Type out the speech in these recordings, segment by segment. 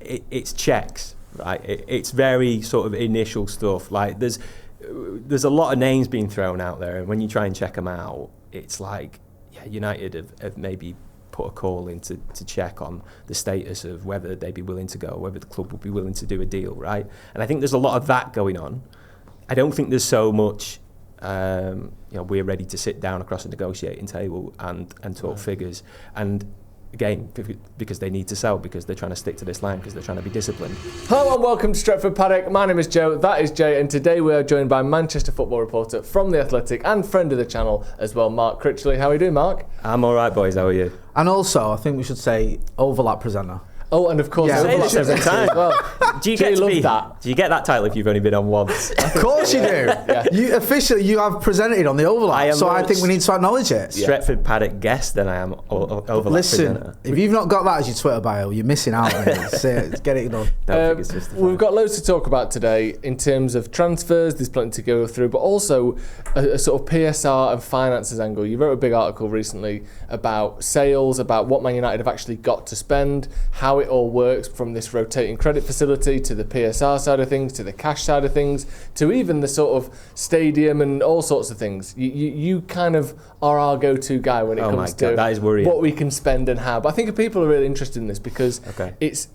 it's checks, right? It's very sort of initial stuff. Like there's a lot of names being thrown out there, and when you try and check them out, it's like, yeah, United have maybe put a call in to check on the status of whether they'd be willing to go, whether the club would be willing to do a deal, right? And I think there's a lot of that going on. I don't think there's so much, we're ready to sit down across a negotiating table and talk figures. And again, because they need to sell, because they're trying to stick to this line, because they're trying to be disciplined. Hello and welcome to Stretford Paddock. My name is Joe, that is Jay, and today we are joined by Manchester football reporter from The Athletic and friend of the channel as well, Mark Critchley. How are you doing, Mark? I'm all right, boys. How are you? And also, I think we should say overlap presenter. Oh, and of course, overlap presenter as well. Do you get that? Do you get that title if you've only been on once? Of course you do. Yeah. You have presented on the overlap, so I think we need to acknowledge it. Stretford Paddock guest, then I am overlap presenter. Listen, if you've not got that as your Twitter bio, you're missing out on it. Get it done. We've got loads to talk about today in terms of transfers. There's plenty to go through, but also a sort of PSR and finances angle. You wrote a big article recently about sales, about what Man United have actually got to spend, how it all works from this rotating credit facility to the PSR side of things, to the cash side of things, to even the sort of stadium and all sorts of things. You kind of are our go-to guy when it comes to that is worrying. What we can spend and how. But I think people are really interested in this because it's,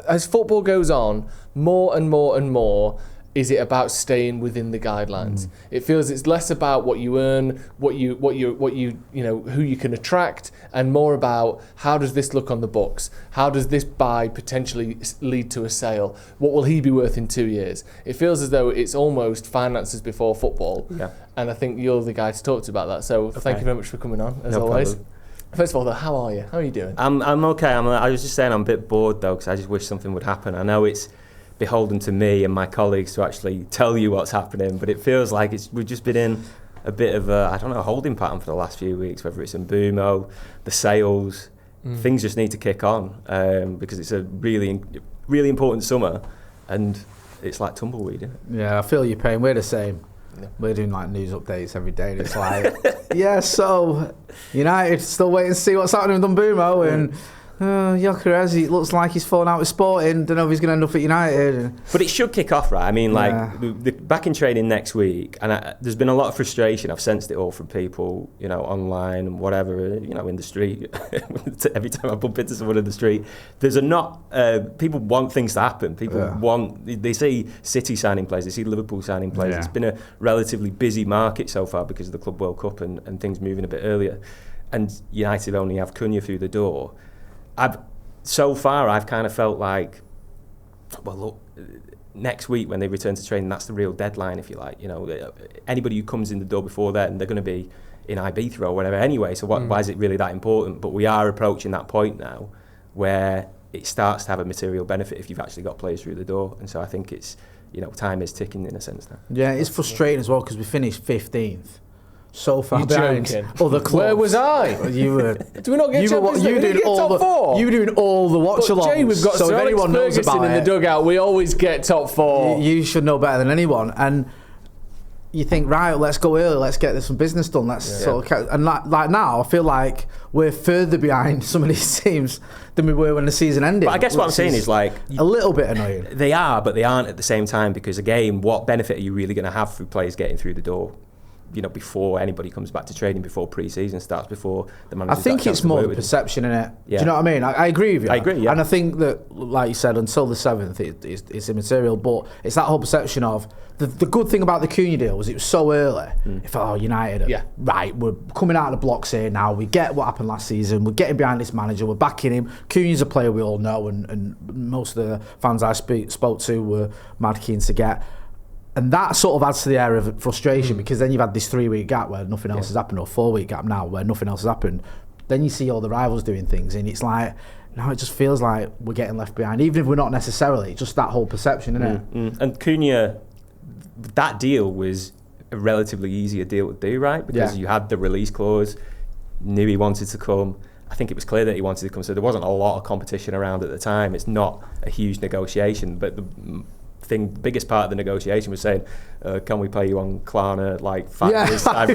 as football goes on, more and more and more, is it about staying within the guidelines? It feels it's less about what you earn, who you can attract, and more about how does this look on the books? How does this buy potentially lead to a sale? What will he be worth in 2 years? It feels as though it's almost finances before football. Yeah. And I think you're the guy to talk to about that. So thank you very much for coming on, as always. Problem. First of all, though, how are you? How are you doing? I'm okay. I was just saying I'm a bit bored, though, because I just wish something would happen. I know it's beholden to me and my colleagues to actually tell you what's happening, but it feels like we've just been in a bit of a holding pattern for the last few weeks, whether it's Mbeumo, the sales, things just need to kick on because it's a really, really important summer and it's like tumbleweed, isn't it? Yeah, I feel your pain. We're the same. Yeah. We're doing like news updates every day and it's like, so United still waiting to see what's happening with Mbeumo and Gyökeres, he looks like he's fallen out with Sporting. Don't know if he's going to end up at United. But it should kick off, right? I mean, the back in training next week, and there's been a lot of frustration. I've sensed it all from people, online and whatever, in the street. Every time I bump into someone in the street, people want things to happen. They see City signing players, they see Liverpool signing players. Yeah. It's been a relatively busy market so far because of the Club World Cup and things moving a bit earlier. And United only have Cunha through the door. I've kind of felt like, well, look, next week when they return to training, that's the real deadline, if you like. Anybody who comes in the door before then, they're going to be in Ibiza or whatever anyway. So why is it really that important? But we are approaching that point now where it starts to have a material benefit if you've actually got players through the door. And so I think it's, time is ticking in a sense now. Yeah, it's frustrating as well because we finished 15th. So far behind other clubs. Where was I? You were. Do we not get Champions League? You were doing all the watch-alongs. Jay, we've got Sir Alex Ferguson in the dugout. We always get top four. You should know better than anyone. And you think, right, let's go early. Let's get some business done. And like now, I feel like we're further behind some of these teams than we were when the season ended. But I guess what I'm saying is like a little bit annoying. They are, but they aren't at the same time because again, what benefit are you really going to have through players getting through the door? Before anybody comes back to training, before pre-season starts, before the manager. I think it's more the perception in it. Yeah. Do you know what I mean? I agree with you. I agree, yeah. And I think that, like you said, until the 7th, it's immaterial. But it's that whole perception of the good thing about the Cunha deal was it was so early. It felt, United, right, we're coming out of the blocks here now. We get what happened last season. We're getting behind this manager. We're backing him. Cunha's a player we all know, and most of the fans I spoke to were mad keen to get. And that sort of adds to the air of frustration because then you've had this 3-week gap where nothing else has happened, or 4-week gap now where nothing else has happened. Then you see all the rivals doing things and it's like, now it just feels like we're getting left behind, even if we're not necessarily, just that whole perception, innit? And Cunha, that deal was a relatively easier deal to do, right? Because you had the release clause, knew he wanted to come. I think it was clear that he wanted to come, so there wasn't a lot of competition around at the time. It's not a huge negotiation, but biggest part of the negotiation was saying, can we pay you on Klarna like 5 years time?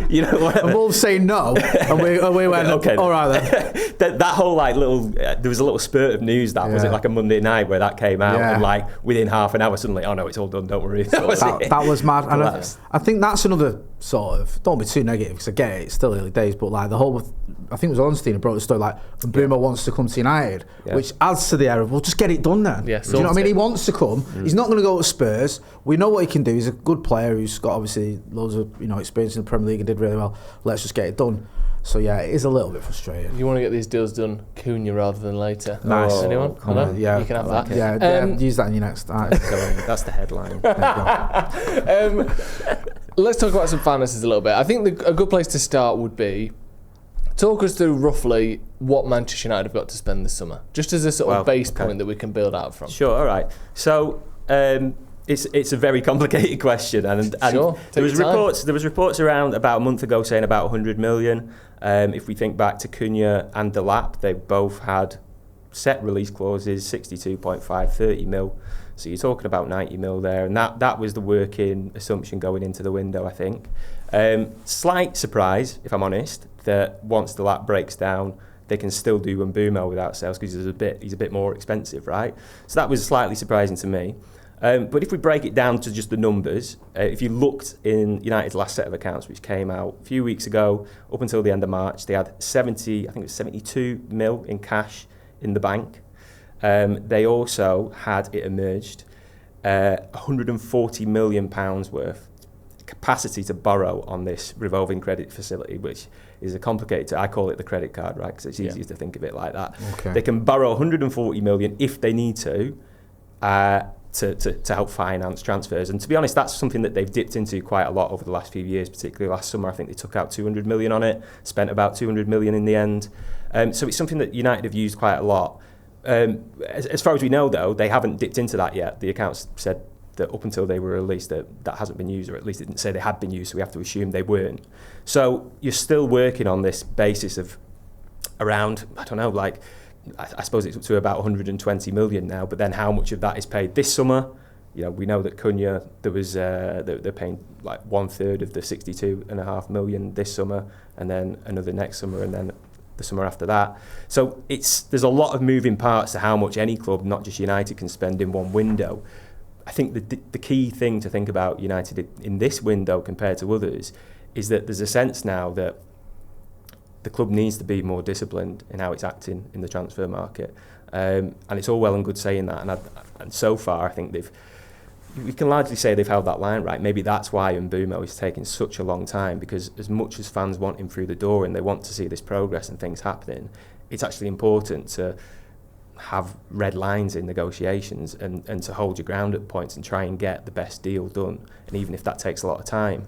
You know, whatever. And Wolves saying no, and we went, okay, all right then. that whole like little, there was a little spurt of news that was it like a Monday night where that came out, and like within half an hour suddenly, oh no, it's all done, don't worry. That was mad. And I think that's another sort of, don't be too negative because I get it, it's still early days, but like the whole, I think it was Ornstein who brought the story like Mbeumo wants to come to United, which adds to the air of, well, just get it done then. Yeah, do you know what I mean? He wants to come. He's not going to go to Spurs. We know what he can do. He's a good player who's got obviously loads of experience in the Premier League and did really well. Let's just get it done. So yeah, it is a little bit frustrating. You want to get these deals done Cunha rather than later. Nice. Anyone? Yeah, you can have that. Yeah, use that in your next article. That's the headline. Let's talk about some finances a little bit. I think a good place to start would be talk us through roughly what Manchester United have got to spend this summer, just as a sort of base point that we can build out from. Sure. All right. So. It's a very complicated question, and there was reports around about a month ago saying about 100 million. If we think back to Cunha and Delap, they both had set release clauses, 62.5, 30 mil. So you're talking about 90 mil there, and that was the working assumption going into the window, I think. Slight surprise, if I'm honest, that once Delap breaks down, they can still do Mbeumo without sales because he's a bit more expensive, right? So that was slightly surprising to me. But if we break it down to just the numbers, if you looked in United's last set of accounts, which came out a few weeks ago, up until the end of March, they had 72 mil in cash in the bank. They also had, it emerged, £140 million worth capacity to borrow on this revolving credit facility, which is a complicated, I call it the credit card, right? Because it's easier to think of it like that. Okay. They can borrow 140 million if they need to help finance transfers. And to be honest, that's something that they've dipped into quite a lot over the last few years, particularly last summer. I think they took out 200 million on it, spent about 200 million in the end. So it's something that United have used quite a lot. As far as we know, though, they haven't dipped into that yet. The accounts said that up until they were released that hasn't been used, or at least it didn't say they had been used, so we have to assume they weren't. So you're still working on this basis of around, I don't know, like, I suppose it's up to about 120 million now, but then how much of that is paid this summer? You know, we know that Cunha, there was they're paying like 1/3 of the 62.5 million this summer, and then another next summer, and then the summer after that. So there's a lot of moving parts to how much any club, not just United, can spend in one window. I think the key thing to think about United in this window compared to others is that there's a sense now that the club needs to be more disciplined in how it's acting in the transfer market, and it's all well and good saying that. And so far, I think we can largely say they've held that line right. Maybe that's why Mbeumo is taking such a long time, because as much as fans want him through the door and they want to see this progress and things happening, it's actually important to have red lines in negotiations and to hold your ground at points and try and get the best deal done, and even if that takes a lot of time.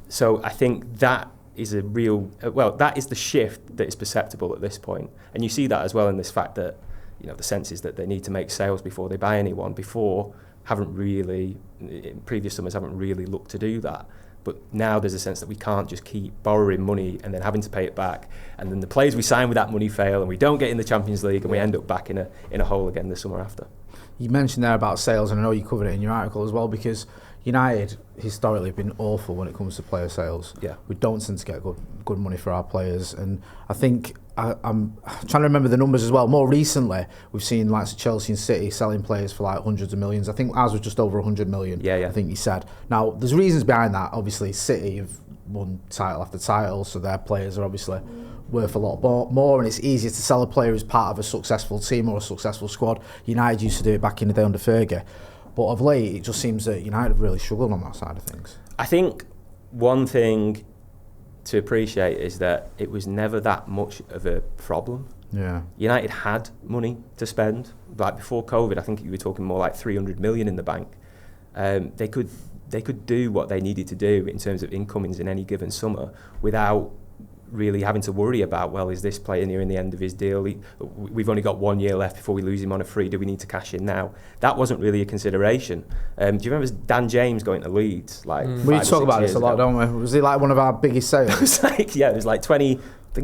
So I think that is that is the shift that is perceptible at this point. And you see that as well in this fact that, you know, the sense is that they need to make sales before they buy anyone, in previous summers haven't really looked to do that. But now there's a sense that we can't just keep borrowing money and then having to pay it back, and then the players we sign with that money fail and we don't get in the Champions League and we end up back in a hole again the summer after. You mentioned there about sales, and I know you covered it in your article as well, because United historically have been awful when it comes to player sales. Yeah. We don't tend to get good money for our players, and I think I'm trying to remember the numbers as well. More recently, we've seen likes of Chelsea and City selling players for like hundreds of millions. I think ours was just over 100 million. Yeah. I think you said. Now, there's reasons behind that. Obviously, City have won title after title, so their players are obviously worth a lot more, and it's easier to sell a player who's part of a successful team or a successful squad. United used to do it back in the day under Fergie. But of late, it just seems that United have really struggled on that side of things. I think one thing to appreciate is that it was never that much of a problem. Yeah. United had money to spend. Like before COVID, I think you were talking more like 300 million in the bank. They could do what they needed to do in terms of incomings in any given summer without really having to worry about, well, is this player nearing the end of his deal? We've only got 1 year left before we lose him on a free. Do we need to cash in now? That wasn't really a consideration. Do you remember Dan James going to Leeds? We talk about this a lot, don't we? Was he like one of our biggest sales? It was like 20. I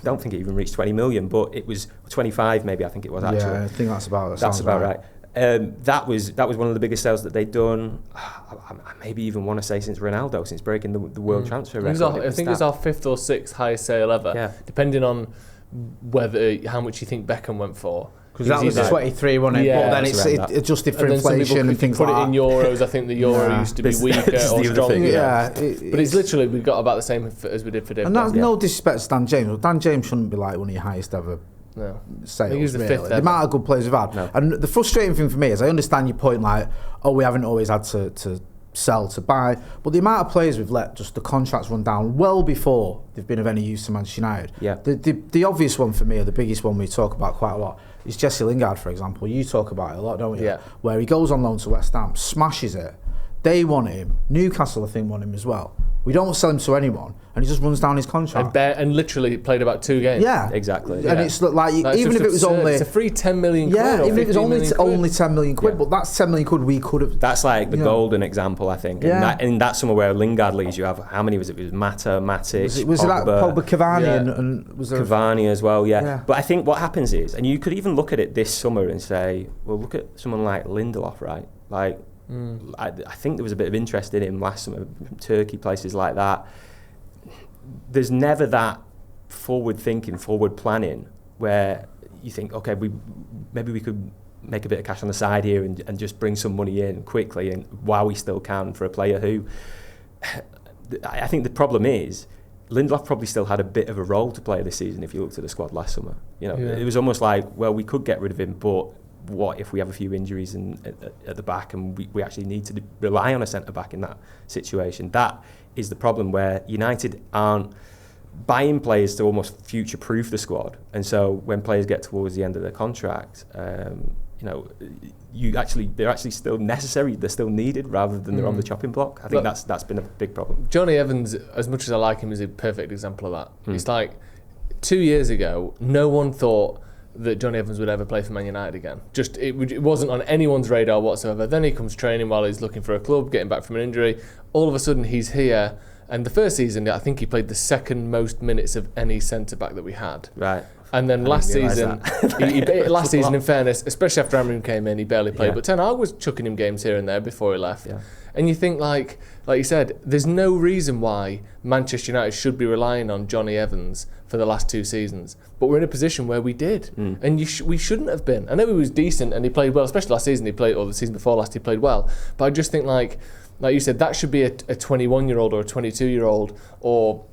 don't think it even reached 20 million, but it was 25 maybe. I think it was actually. Yeah, I think that's about right. That was one of the biggest sales that they'd done. I maybe even want to say since Ronaldo, since breaking the world transfer record. I think it's our 5th or 6th highest sale ever, depending on how much you think Beckham went for. Because that was 23, wasn't it? Yeah, but then it's adjusted for inflation and things like that. Put it in euros. I think the euro used to be weaker or stronger. But it's literally, we got about the same as we did for David. And that's no disrespect to Dan James. Well, Dan James shouldn't be like one of your highest ever sales. He's the fifth the amount of good players we've had. No. And the frustrating thing for me is I understand your point, like, we haven't always had to sell to buy, but the amount of players we've let just the contracts run down well before they've been of any use to Manchester United. Yeah. The obvious one for me, or the biggest one we talk about quite a lot, is Jesse Lingard, for example. You talk about it a lot, don't you? Yeah. Where he goes on loan to West Ham, smashes it. They want him. Newcastle, I think, want him as well. We don't sell him to anyone, and he just runs down his contract. And literally played about 2 games. Yeah, exactly. And it's like, even if it was only... It's a free 10 million quid. Yeah, even if it was only 10 million quid, but that's 10 million quid we could have... That's like the golden example, I think. Yeah. And that's somewhere where Lingard leaves. You have, how many was it? It was Mata, Matic, was Pogba. It that Pogba, Cavani, and was there... Cavani as well, yeah. But I think what happens is, and you could even look at it this summer and say, well, look at someone like Lindelof, right? Like, I think there was a bit of interest in him last summer, Turkey, places like that. There's never that forward thinking, forward planning where you think, okay, maybe we could make a bit of cash on the side here and just bring some money in quickly, and while we still can, for a player who, I think the problem is, Lindelof probably still had a bit of a role to play this season if you looked at the squad last summer. It was almost like, well, we could get rid of him, but what if we have a few injuries at the back and we actually need to rely on a centre-back in that situation? That is the problem, where United aren't buying players to almost future-proof the squad. And so when players get towards the end of their contract, they're actually still necessary, they're still needed, rather than they're on the chopping block. I think that's been a big problem. Johnny Evans, as much as I like him, is a perfect example of that. It's like 2 years ago, no one thought that Johnny Evans would ever play for Man United again. It wasn't on anyone's radar whatsoever. Then he comes training while he's looking for a club, getting back from an injury. All of a sudden he's here, and the first season I think he played the second most minutes of any centre-back that we had. Right. And then last season, last season, in fairness, especially after Amrin came in, he barely played. But Ten Hag was chucking him games here and there before he left. Yeah. And you think, like you said, there's no reason why Manchester United should be relying on Johnny Evans for the last 2 seasons. But we're in a position where we did. And we shouldn't have been. I know he was decent and he played well, especially last season, or the season before last, he played well. But I just think, like you said, that should be a 21-year-old or a 22-year-old, or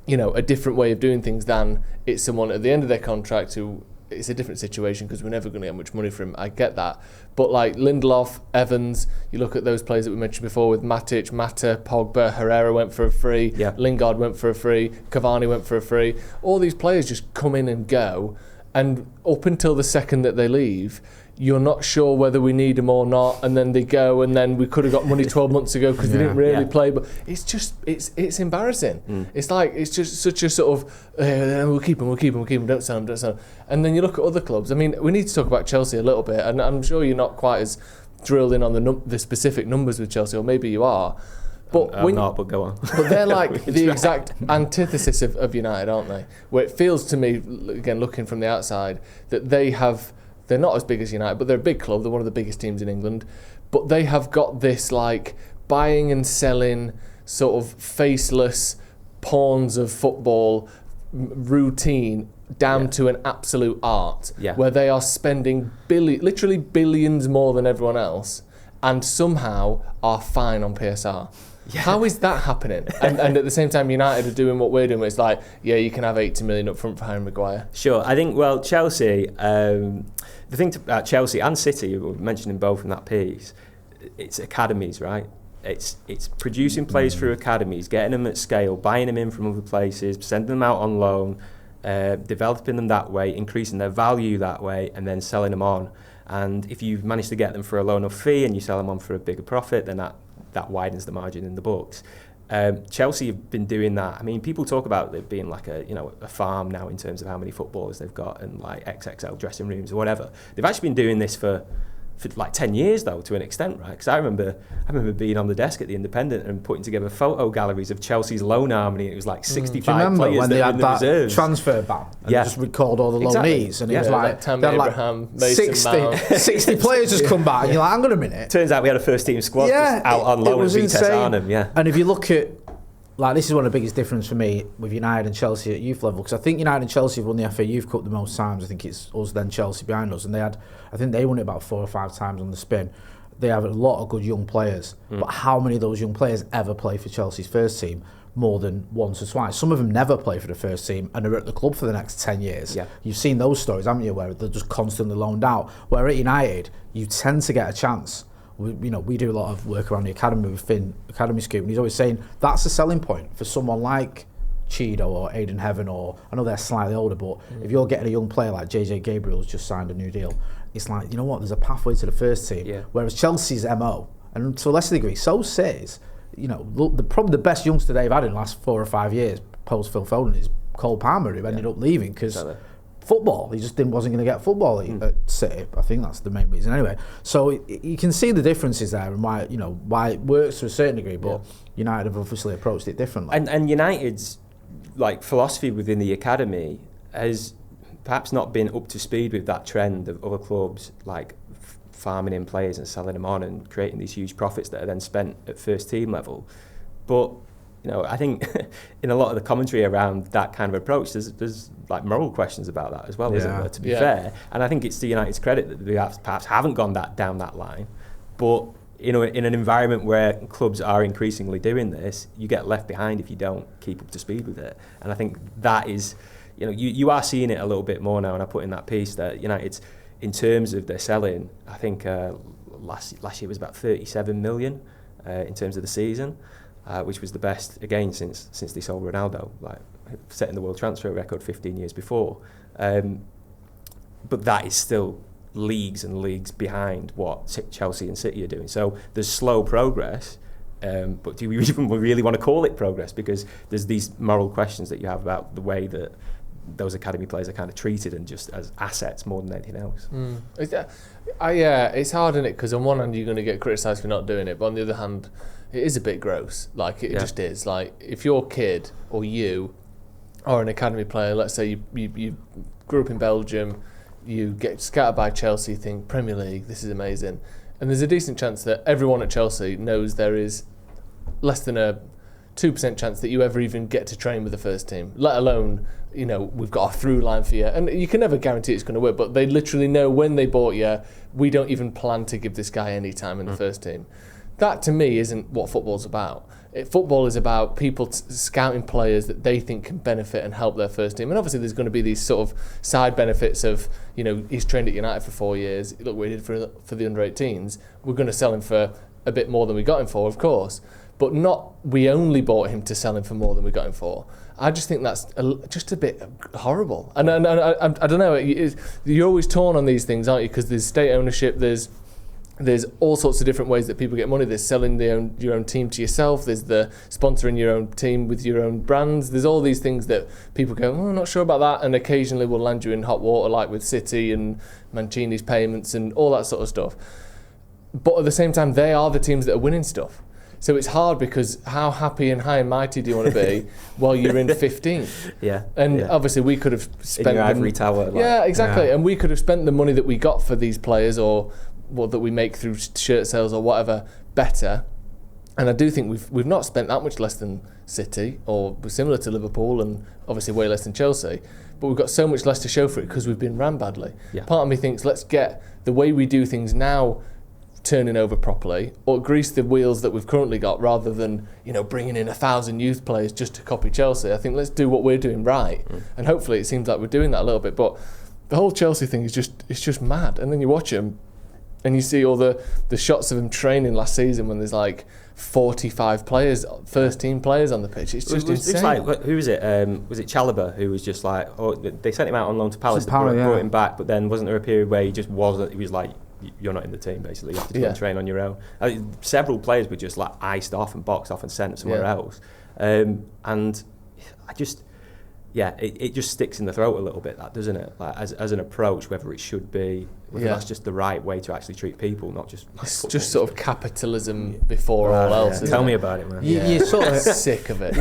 a different way of doing things than it's someone at the end of their contract who, it's a different situation because we're never going to get much money from him. I get that. But like Lindelof, Evans, you look at those players that we mentioned before with Matic, Mata, Pogba, Herrera went for a free, Lingard went for a free, Cavani went for a free. All these players just come in and go, and up until the second that they leave, you're not sure whether we need them or not, and then they go, and then we could have got money 12 months ago because they didn't really play. But it's just, it's embarrassing. It's like, it's just such a sort of, we'll keep them, don't sell them. And then you look at other clubs. I mean, we need to talk about Chelsea a little bit, and I'm sure you're not quite as drilled in on the specific numbers with Chelsea, or maybe you are. But I'm not, but go on. But they're like the exact antithesis of United, aren't they? Where it feels to me, again, looking from the outside, that they're not as big as United, but they're a big club. They're one of the biggest teams in England. But they have got this like buying and selling sort of faceless pawns of football routine down to an absolute art, where they are spending literally billions more than everyone else, and somehow are fine on PSR. Yeah. How is that happening? And at the same time, United are doing what we're doing. It's like, you can have 80 million up front for Harry Maguire. Sure. I think, Chelsea, the thing about Chelsea and City, we mentioned in both in that piece, it's academies, right? It's producing players through academies, getting them at scale, buying them in from other places, sending them out on loan, developing them that way, increasing their value that way, and then selling them on. And if you've managed to get them for a low enough fee and you sell them on for a bigger profit, then that widens the margin in the books. Chelsea have been doing that. I mean, people talk about it being like a farm now in terms of how many footballers they've got and like XXL dressing rooms or whatever. They've actually been doing this for for like 10 years though, to an extent, right? Because I remember being on the desk at the Independent and putting together photo galleries of Chelsea's loan army, and it was like 65 players when they had that reserves. Transfer ban and they just recalled all the loanees, and it was like Tammy Abraham, Mason 60 players just come back, and you're like, hang on a minute. Turns out we had a first team squad just out on loan at Vitesse Arnhem, And if you look at, like, this is one of the biggest differences for me with United and Chelsea at youth level, because I think United and Chelsea have won the FA Youth Cup the most times. I think it's us then Chelsea behind us, and I think they won it about 4 or 5 times on the spin. They have a lot of good young players, but how many of those young players ever play for Chelsea's first team more than once or twice? Some of them never play for the first team and are at the club for the next 10 years. Yeah. You've seen those stories, haven't you, where they're just constantly loaned out. Where at United, you tend to get a chance. We do a lot of work around the academy with Finn, Academy Scoop, and he's always saying that's a selling point for someone like Cheedo or Aiden Heaven, or I know they're slightly older, but if you're getting a young player like JJ Gabriel's just signed a new deal, it's like, you know what, there's a pathway to the first team. Yeah. Whereas Chelsea's MO, and to a lesser degree, so City's, probably the best youngster they've had in the last 4 or 5 years post Phil Foden is Cole Palmer, who ended up leaving because football. He just wasn't going to get football at City. I think that's the main reason. Anyway, so you can see the differences there and why it works to a certain degree, but United have obviously approached it differently. And United's like philosophy within the academy has perhaps not been up to speed with that trend of other clubs like farming in players and selling them on and creating these huge profits that are then spent at first team level. But I think in a lot of the commentary around that kind of approach, there's like moral questions about that as well, isn't there, to be fair. And I think it's to United's credit that they perhaps haven't gone down that line. But in an environment where clubs are increasingly doing this, you get left behind if you don't keep up to speed with it. And I think that is, you are seeing it a little bit more now. And I put in that piece that United's, in terms of their selling, I think last year was about 37 million in terms of the season. Which was the best again since they sold Ronaldo, like setting the world transfer record 15 years before. But that is still leagues and leagues behind what Chelsea and City are doing. So there's slow progress, but do we even really want to call it progress? Because there's these moral questions that you have about the way that those academy players are kind of treated and just as assets more than anything else. It's hard, isn't it? Because on one hand you're going to get criticised for not doing it, but on the other hand, it is a bit gross. Like it just is. Like if your kid or you are an academy player, let's say you grew up in Belgium, you get scouted by Chelsea, you think Premier League, this is amazing, and there's a decent chance that everyone at Chelsea knows there is less than a 2% chance that you ever even get to train with the first team, let alone we've got a through line for you, and you can never guarantee it's going to work, but they literally know when they bought you, we don't even plan to give this guy any time in the first team. That to me isn't what football's about. Football is about people scouting players that they think can benefit and help their first team. And obviously there's going to be these sort of side benefits of, he's trained at United for 4 years. Look what he did for the under-18s. We're going to sell him for a bit more than we got him for, of course. But not we only bought him to sell him for more than we got him for. I just think that's just a bit horrible. And I don't know, you're always torn on these things, aren't you? Because there's state ownership, there's all sorts of different ways that people get money. There's selling your own team to yourself. There's the sponsoring your own team with your own brands. There's all these things that people go, I'm not sure about that, and occasionally will land you in hot water, like with City and Mancini's payments and all that sort of stuff. But at the same time, they are the teams that are winning stuff. So it's hard because how happy and high and mighty do you want to be while you're in 15th? And obviously we could have spent in your ivory tower. Exactly. And we could have spent the money that we got for these players or that we make through shirt sales or whatever better. And I do think we've not spent that much less than City, or similar to Liverpool, and obviously way less than Chelsea. But we've got so much less to show for it because we've been ran badly. Part of me thinks let's get the way we do things now turning over properly, or grease the wheels that we've currently got, rather than bringing in 1,000 youth players just to copy Chelsea. I think let's do what we're doing right, and hopefully it seems like we're doing that a little bit. But the whole Chelsea thing is just mad. And then you watch them, and you see all the shots of them training last season when there's like 45 players, first team players on the pitch. It's just insane. It's like, who was it? Was it Chalobah who was just like, they sent him out on loan to Palace, brought him back, but then wasn't there a period where he just wasn't? He was like, you're not in the team, basically. You have to go and train on your own. Several players were just like iced off and boxed off and sent somewhere else. And I just, it just sticks in the throat a little bit, that, doesn't it? Like as an approach, whether it should be, whether that's just the right way to actually treat people, not just. It's just sort of capitalism before all else. Tell me about it, man. You're sort of sick of it.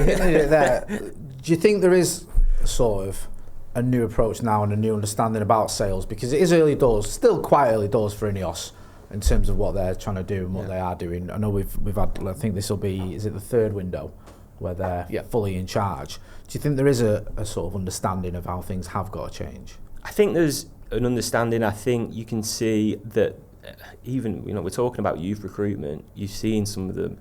Do you think there is sort of a new approach now and a new understanding about sales? Because it is early doors, still quite early doors for Ineos in terms of what they're trying to do and what they are doing. I know we've had, I think this will be, is it the third window where they're fully in charge? Do you think there is a sort of understanding of how things have got to change? I think there's an understanding. I think you can see that even, we're talking about youth recruitment, you've seen some of the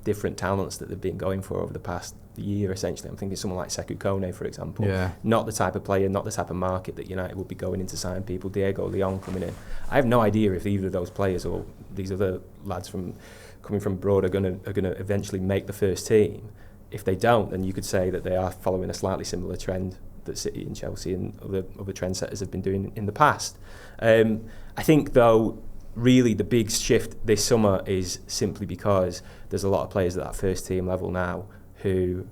different talents that they've been going for over the past year, essentially. I'm thinking someone like Sekou Kone, for example. Not the type of player, not the type of market that United would be going in to sign people. Diego Leon coming in. I have no idea if either of those players or these other lads coming from abroad are going to eventually make the first team. If they don't, then you could say that they are following a slightly similar trend that City and Chelsea and other trendsetters have been doing in the past. I think, though, really the big shift this summer is simply because there's a lot of players at that first team level now who,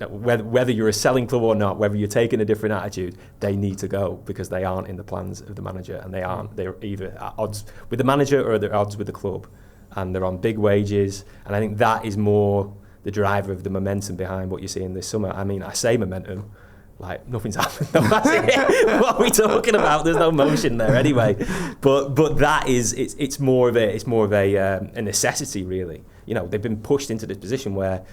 whether you're a selling club or not, whether you're taking a different attitude, they need to go because they aren't in the plans of the manager, and they're either at odds with the manager or they're at odds with the club, and they're on big wages. And I think that is more the driver of the momentum behind what you're seeing this summer. I mean, I say momentum, like nothing's happened. What are we talking about? There's no motion there anyway. But that is, it's more of a necessity, really. They've been pushed into this position where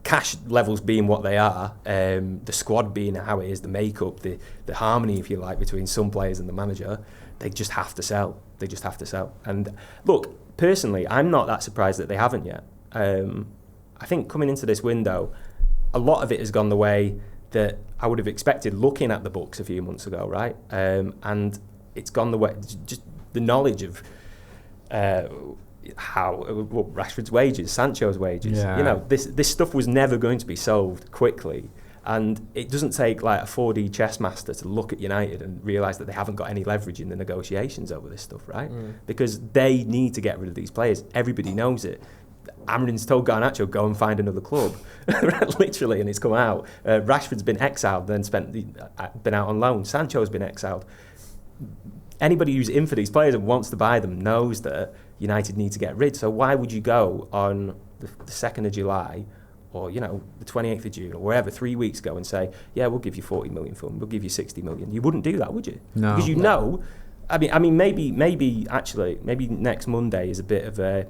cash levels being what they are, the squad being how it is, the makeup, the harmony, if you like, between some players and the manager, they just have to sell. And look, personally, I'm not that surprised that they haven't yet. I think coming into this window, a lot of it has gone the way that I would have expected looking at the books a few months ago, right? And it's gone the way, just the knowledge of Rashford's wages, Sancho's wages. This stuff was never going to be solved quickly. And it doesn't take like a 4D chess master to look at United and realise that they haven't got any leverage in the negotiations over this stuff, right? Because they need to get rid of these players. Everybody knows it. Amarin's told Garnacho, go and find another club, literally, and it's come out. Rashford's been exiled, then been out on loan. Sancho's been exiled. Anybody who's in for these players and wants to buy them knows that United need to get rid. So why would you go on the 2nd of July or, the 28th of June or wherever 3 weeks ago and say, yeah, we'll give you 40 million for them, we'll give you 60 million. You wouldn't do that, would you? No. Because know, I mean, maybe next Monday is a bit of a,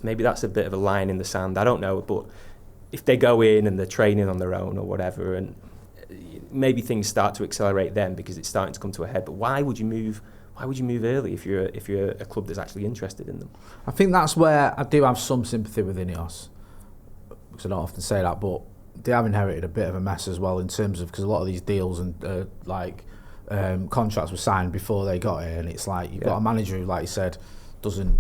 maybe that's a bit of a line in the sand, I don't know, but if they go in and they're training on their own or whatever, and maybe things start to accelerate then because it's starting to come to a head. But why would you move early if you're a club that's actually interested in them? I think that's where I do have some sympathy with Ineos, because I don't often say that, but they have inherited a bit of a mess as well in terms of, because a lot of these deals and contracts were signed before they got here, and it's like you've got a manager who, like you said, doesn't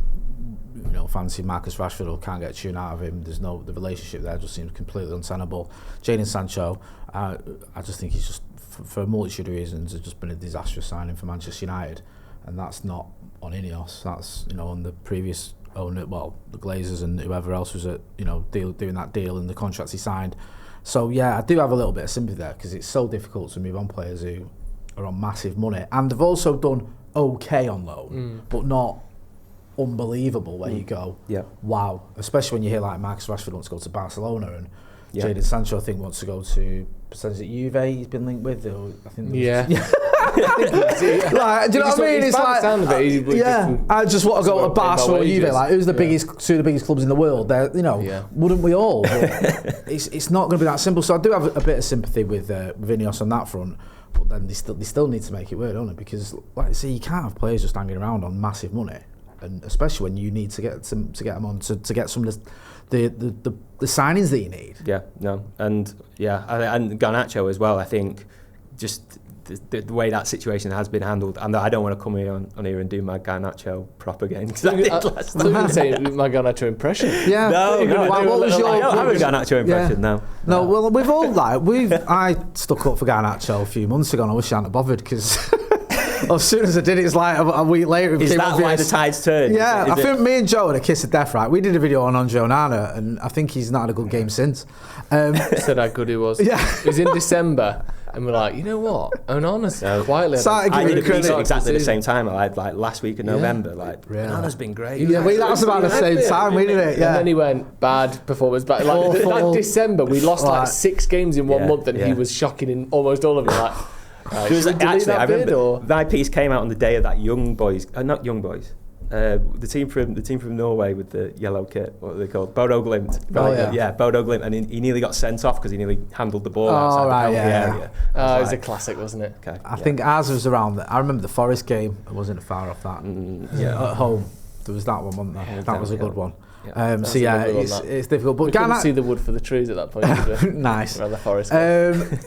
fancy Marcus Rashford or can't get a tune out of him. The relationship there just seems completely untenable. Jadon Sancho, I just think he's just, for a multitude of reasons, has just been a disastrous signing for Manchester United, and that's not on Ineos. That's on the previous owner, the Glazers and whoever else was at doing that deal and the contracts he signed. So yeah, I do have a little bit of sympathy there, because it's so difficult to move on players who are on massive money, and they've also done okay on loan, but not unbelievable where you go, wow. Especially when you hear like Marcus Rashford wants to go to Barcelona, and Jadon Sancho I think wants to go to, is it Juve he's been linked with, or I think like, do you know what I mean? It's like, I just want to go to Barcelona or Juve. Like, who's the two of the biggest clubs in the world? They're, wouldn't we all? But it's not going to be that simple. So I do have a bit of sympathy with Ineos on that front. But then they still need to make it work, don't they? Because, like I say, you can't have players just hanging around on massive money, and especially when you need to get them on to get some of the signings that you need. And Garnacho as well. I think just the way that situation has been handled, and I don't want to come here on here and do my Garnacho prop again, because I did last time. I was say my Garnacho impression. No. What was your? I don't have a Garnacho impression now. No, well, we've all I stuck up for Garnacho a few months ago, and I wish I hadn't bothered, because as soon as I did it, it's like a week later. It Is that why the tide's turned? Yeah, I think me and Joe had a kiss of death, right? We did a video on Andre Onana, and I think he's not had a good game since. Said how good he was. Yeah. It was in December, and we're like, you know what? Onana's quietly. I did it exactly the same time. Like last week in November. Like Onana's been great. Yeah, that was about the same time, we did it. Yeah. And then he went bad performance. Like that December, we lost like 6 games in 1 month, and he was shocking in almost all of them. Like, actually, I remember my piece came out on the day of that Young Boys, not Young Boys. The team from Norway with the yellow kit, what are they called? Bodo Glimt. Bodo Glimt, and he nearly got sent off because he nearly handled the ball outside the penalty area. It was a classic, wasn't it? Okay, I think ours was around I remember the Forest game. It wasn't far off that. At home, there was that one, wasn't there? That was a good one. So yeah, it's difficult. But we couldn't see the wood for the trees at that point. Nice. Around the Forest game.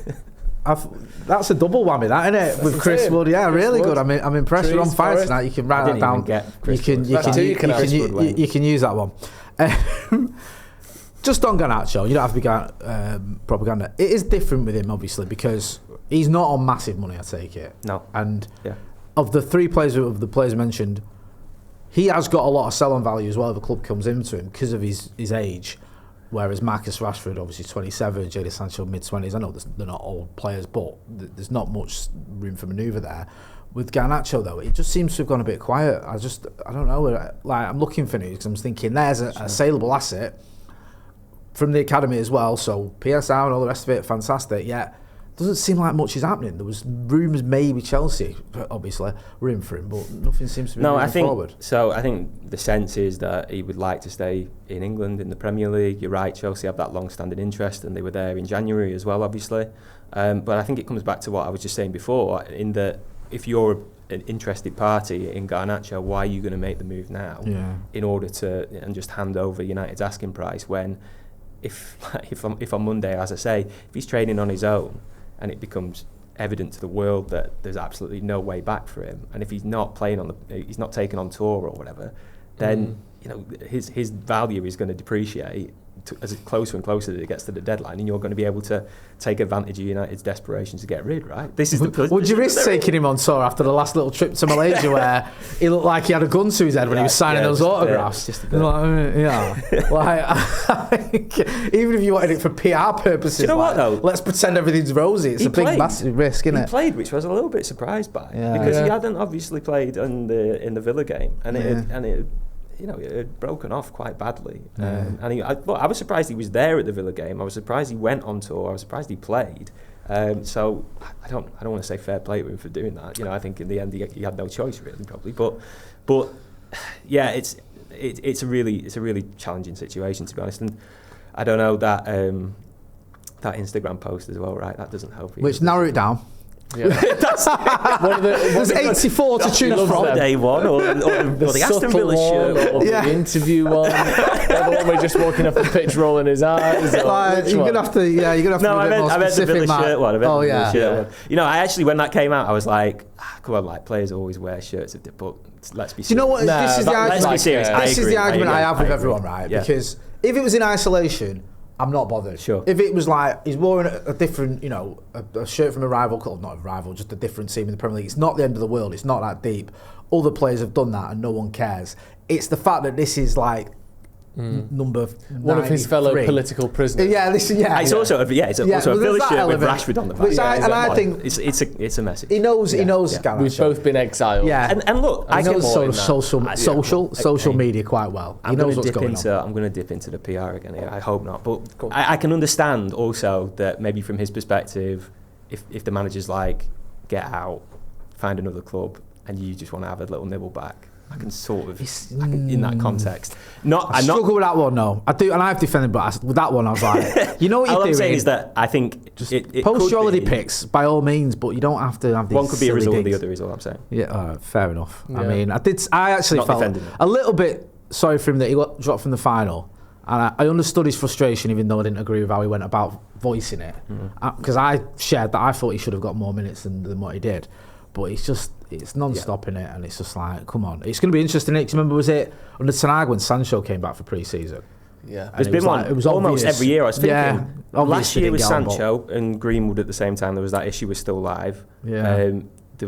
That's a double whammy, that, isn't it? With Chris Wood, really good. I'm impressed. You're on fire tonight. You can write that down. You can use that one. Just on Garnacho, you don't have to be propaganda. It is different with him, obviously, because he's not on massive money. I take it. No. And of the 3 players mentioned, he has got a lot of sell-on value as well. If the club comes into him because of his age. Whereas Marcus Rashford, obviously 27, Jadon Sancho mid-20s. I know they're not old players, but there's not much room for manoeuvre there. With Garnacho, though, it just seems to have gone a bit quiet. I don't know. Like, I'm looking for news because I'm thinking there's a saleable asset from the academy as well. So PSR and all the rest of it, fantastic. Yeah, doesn't seem like much is happening. There was rumours maybe Chelsea, obviously, were in for him, but nothing seems to be moving forward. So I think the sense is that he would like to stay in England in the Premier League. You're right, Chelsea have that long-standing interest, and they were there in January as well, obviously. But I think it comes back to what I was just saying before, in that if you're an interested party in Garnacho, why are you going to make the move now in order to and just hand over United's asking price when if on Monday, as I say, if he's training on his own, and it becomes evident to the world that there's absolutely no way back for him, and if he's not he's not taken on tour or whatever, then his value is going to depreciate as closer and closer that it gets to the deadline, and you're going to be able to take advantage of United's desperation to get rid. Right? This is would you risk taking him on tour after the last little trip to Malaysia where he looked like he had a gun to his head when he was signing those autographs? Just a bit. Even if you wanted it for PR purposes, do you know what though? Let's pretend everything's rosy. It's a big, massive risk, isn't it? He played, which I was a little bit surprised by, because he hadn't obviously played in the Villa game, and it had broken off quite badly. And I was surprised he was there at the Villa game. I was surprised he went on tour. I was surprised he played. So I don't want to say fair play to him for doing that. I think in the end he had no choice really, probably. But yeah, it's a really challenging situation, to be honest. And I don't know that Instagram post as well, right? That doesn't help. Which narrow it down. Yeah. There's 84 to choose from. Day one, or the Aston Villa shirt, or the interview one, or the one where just walking off the pitch rolling his eyes. You're gonna have to. No, I meant the Villa shirt one. The shirt one. I actually, when that came out, I was like, come on, like players always wear shirts, but let's be serious. You know what? This is the argument. Let's be serious. This is the argument I have with everyone, right? Because if it was in isolation, I'm not bothered. Sure. If it was like he's wearing a different, a shirt from a rival club, not a rival, just a different team in the Premier League, it's not the end of the world. It's not that deep. Other players have done that and no one cares. It's the fact that this is like number 93. One of his fellow political prisoners. It's also a Villa shirt with Rashford on the back. I think it's a message. He knows. Garnacho. We've both been exiled. Yeah, and look, I know social media quite well. He knows what's going on. I'm going to dip into the PR again here. I hope not, but I can understand also that maybe from his perspective, if the manager's like, get out, find another club, and you just want to have a little nibble back. I can sort of, in that context. I struggle with that one, no. I do, and I've defended, but with that one, I was like, you know what you're doing? All I'm saying is that I think it post your holiday picks, by all means, but you don't have to have these. One could be a result of the other, is all I'm saying. Yeah, fair enough. Yeah. I mean, I actually felt a little bit sorry for him that he got dropped from the final. And I understood his frustration, even though I didn't agree with how he went about voicing it. Because I shared that I thought he should have got more minutes than what he did. But it's non-stop in it, and it's just like, come on. It's going to be interesting. Because remember, was it under Ten Hag when Sancho came back for pre-season? Yeah. There's been one almost obvious. Every year. I was thinking, last year was Sancho and Greenwood at the same time. There was that issue was still live. Yeah.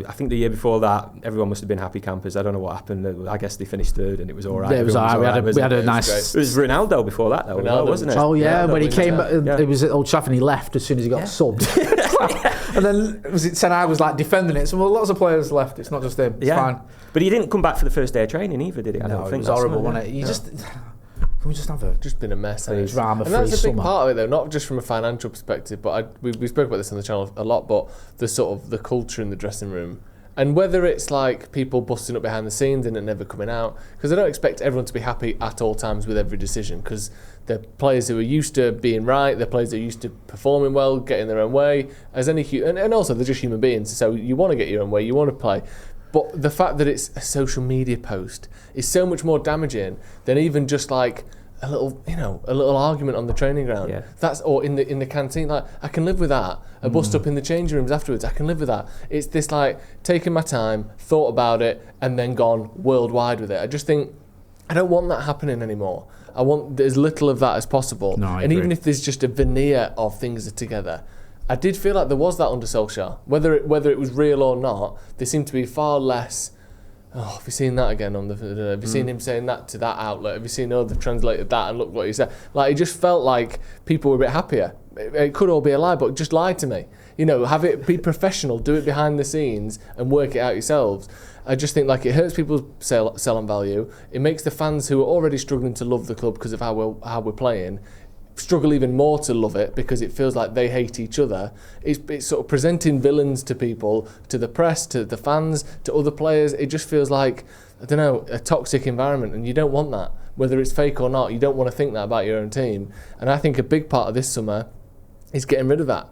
I think the year before that, everyone must have been happy campers. I don't know what happened. I guess they finished third and it was all right. Yeah, it was all right. We had a nice... It was Ronaldo before that, though, Ronaldo, wasn't it? Oh, yeah, Ronaldo when he came back, yeah. it was at Old Trafford and he left as soon as he got subbed. And then Ten Hag was like defending it. So lots of players left. It's not just him. It's fine. But he didn't come back for the first day of training either, did he? I don't think it was horrible, wasn't it? You just... Can we just have a... Just been a mess. Drama-free And that's a big summer. part of it, though, not just from a financial perspective, but we spoke about this on the channel a lot, but the sort of the culture in the dressing room. And whether it's like people busting up behind the scenes and it never coming out, because I don't expect everyone to be happy at all times with every decision, because they're players who are used to being right, they're players who are used to performing well, getting their own way, as any and also they're just human beings, so you want to get your own way, you want to play. But the fact that it's a social media post is so much more damaging than even just like a little argument on the training ground. Yeah. That's or in the canteen. Like I can live with that. A bust up in the changing rooms afterwards. I can live with that. It's this like taking my time, thought about it, and then gone worldwide with it. I just think I don't want that happening anymore. I want as little of that as possible. No, I and agree. even if there's just a veneer of things are together, I did feel like there was that under Solskjaer. Whether it was real or not, there seemed to be far less. Oh, have you seen that again on the? Have you seen him saying that to that outlet? Have you seen? Oh, they've translated that and look what he said. Like it just felt like people were a bit happier. It could all be a lie, but just lie to me. Have it be professional, do it behind the scenes, and work it out yourselves. I just think like it hurts people's sell on value. It makes the fans who are already struggling to love the club because of how we're playing struggle even more to love it because it feels like they hate each other. It's sort of presenting villains to people, to the press, to the fans, to other players. It just feels like, I don't know, a toxic environment, and you don't want that. Whether it's fake or not, you don't want to think that about your own team. And I think a big part of this summer is getting rid of that.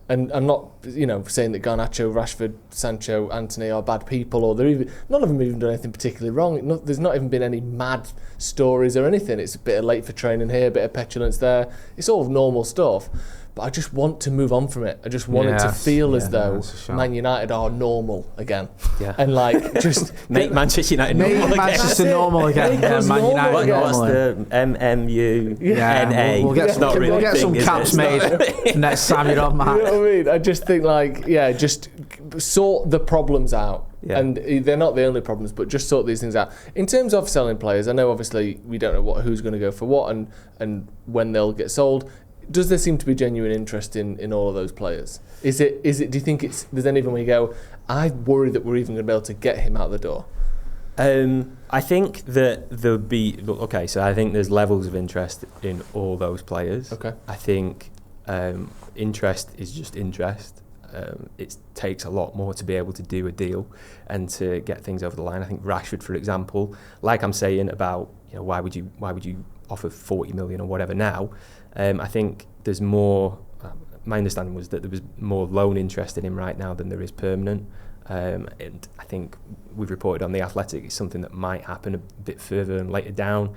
And I'm not, saying that Garnacho, Rashford, Sancho, Anthony are bad people, or none of them have even done anything particularly wrong. There's not even been any mad stories or anything. It's a bit of late for training here, a bit of petulance there. It's all normal stuff. But I just want to move on from it. I just want it to feel as though Man United are normal again. Yeah. And just make Manchester United normal again. Manchester normal again. Man United What's the MMUNA? We'll get some caps made next time you're on, Matt. You know what I mean? I just think just sort the problems out. Yeah. And they're not the only problems, but just sort these things out. In terms of selling players, I know obviously we don't know who's going to go for what and when they'll get sold. Does there seem to be genuine interest in all of those players? Is it? Do you think there's anything where you go, I worry that we're even going to be able to get him out the door? I think that there'll be so I think there's levels of interest in all those players. Okay. I think interest is just interest. It takes a lot more to be able to do a deal and to get things over the line. I think Rashford, for example, like I'm saying about why would you offer 40 million or whatever now? I think there's more. My understanding was that there was more loan interest in him right now than there is permanent. And I think we've reported on The Athletic, it's something that might happen a bit further and later down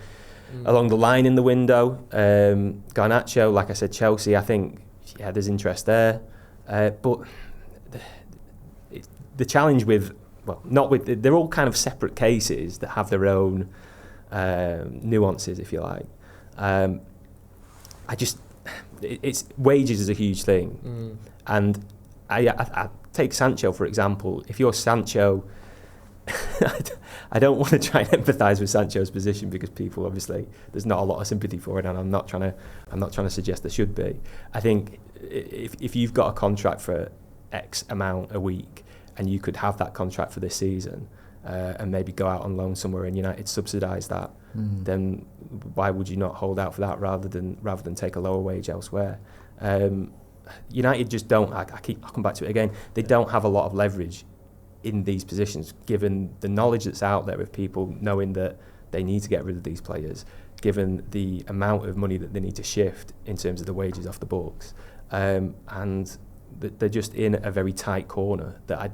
along the line in the window. Garnacho, like I said, Chelsea, I think, there's interest there. But the challenge they're all kind of separate cases that have their own nuances, if you like. It's wages is a huge thing. And I take Sancho, for example. If you're Sancho, I don't want to try and empathise with Sancho's position because people obviously there's not a lot of sympathy for it, and I'm not trying to suggest there should be. I think if you've got a contract for X amount a week and you could have that contract for this season and maybe go out on loan somewhere and United subsidise that, then why would you not hold out for that rather than take a lower wage elsewhere? United just don't. I'll come back to it again. They don't have a lot of leverage in these positions, given the knowledge that's out there of people knowing that they need to get rid of these players, given the amount of money that they need to shift in terms of the wages off the books, and they're just in a very tight corner that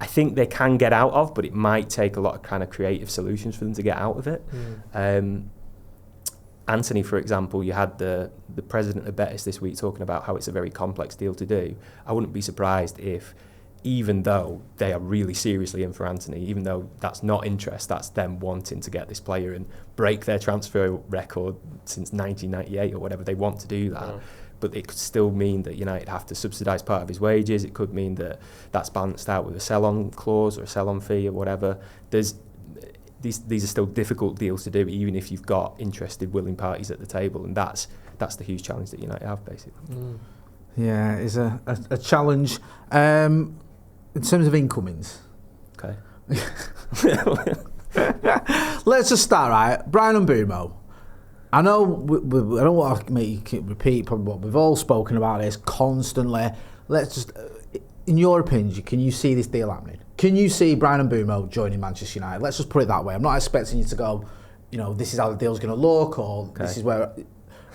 I think they can get out of, but it might take a lot of kind of creative solutions for them to get out of it. Anthony, for example, you had the president of Betis this week talking about how it's a very complex deal to do. I wouldn't be surprised if, even though they are really seriously in for Anthony, even though that's not interest, that's them wanting to get this player and break their transfer record since 1998 or whatever, they want to do that. but it could still mean that United have to subsidise part of his wages. It could mean that that's balanced out with a sell-on clause or a sell-on fee or whatever. These are still difficult deals to do, even if you've got interested, willing parties at the table, and that's the huge challenge that United have, basically. Yeah, it's a challenge. In terms of incomings. Okay. Let's just start, right? Brian Mbeumo. I know I don't want to make you repeat probably what we've all spoken about this constantly. Let's just, in your opinion, can you see this deal happening? Can you see Brian Mbeumo joining Manchester United? Let's just put it that way. I'm not expecting you to go, this is how the deal's going to look, or this is where...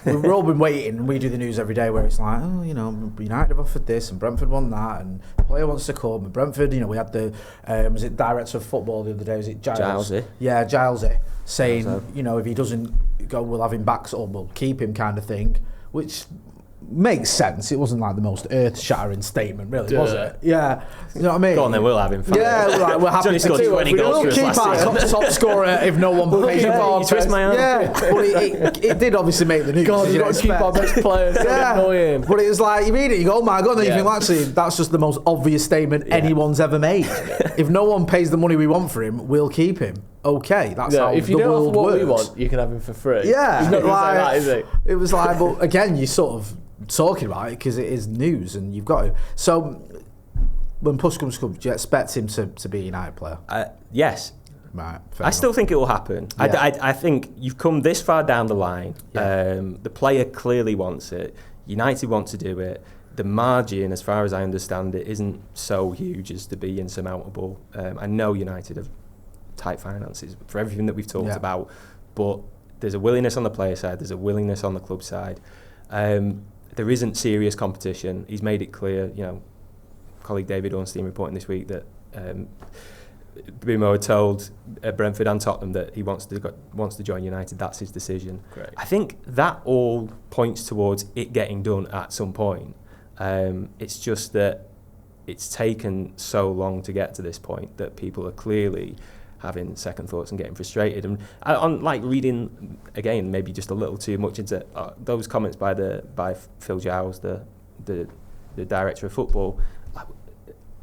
We've all been waiting, and we do the news every day where it's like, United have offered this, and Brentford want that, and the player wants to come, and Brentford, we had the, was it director of football the other day, was it Giles? Gilesy. Yeah, Gilesy, saying, if he doesn't go, we'll have him back, or we'll keep him kind of thing, which makes sense. It wasn't like the most earth-shattering statement, really, was it? Yeah, you know what I mean? Go on then, we'll have him. Yeah, we're happy to score 20 goals for us keep our top scorer if no one pays him. You twist my arm. Yeah, but it did obviously make the news. God, you've got to keep our best players. Yeah, annoying. But it was like, you read it, you go, oh my God, and then you think, actually, that's just the most obvious statement anyone's ever made. If no one pays the money we want for him, we'll keep him. Okay, that's how if you the don't world offer what works. we want, you can have him for free. Yeah, he's not going to say that, is he? It was like, but again, you sort of talking about it because it is news and you've got to. So when push comes to shove, do you expect him to be a United player? Yes. Right. I still think it will happen. Yeah. I think you've come this far down the line. Yeah. The player clearly wants it. United want to do it. The margin, as far as I understand it, isn't so huge as to be insurmountable. I know United have tight finances for everything that we've talked about, but there's a willingness on the player side, there's a willingness on the club side. There isn't serious competition. He's made it clear, colleague David Ornstein reporting this week that Mbeumo had told Brentford and Tottenham that he wants to join United. That's his decision. Great. I think that all points towards it getting done at some point. It's just that it's taken so long to get to this point that people are clearly having second thoughts and getting frustrated. And on reading again, maybe just a little too much into those comments by Phil Giles, the director of football.